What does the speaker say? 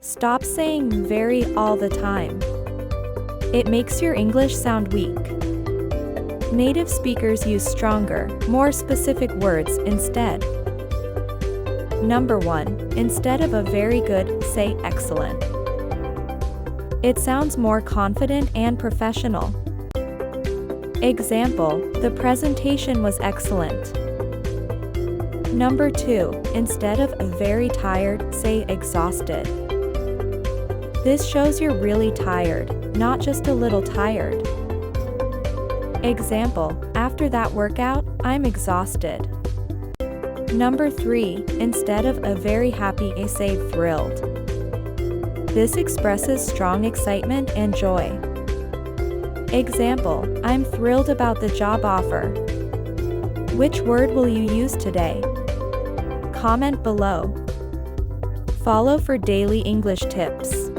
Stop saying very all the time. It makes your English sound weak. Native speakers use stronger, more specific words instead. Number 1. Instead of a very good, say excellent. It sounds more confident and professional. Example, the presentation was excellent. Number 2. Instead of very tired, say exhausted. This shows you're really tired, not just a little tired. Example, after that workout, I'm exhausted. Number 3. Instead of a very happy, say thrilled. This expresses strong excitement and joy. Example, I'm thrilled about the job offer. Which word will you use today? Comment below. Follow for daily English tips.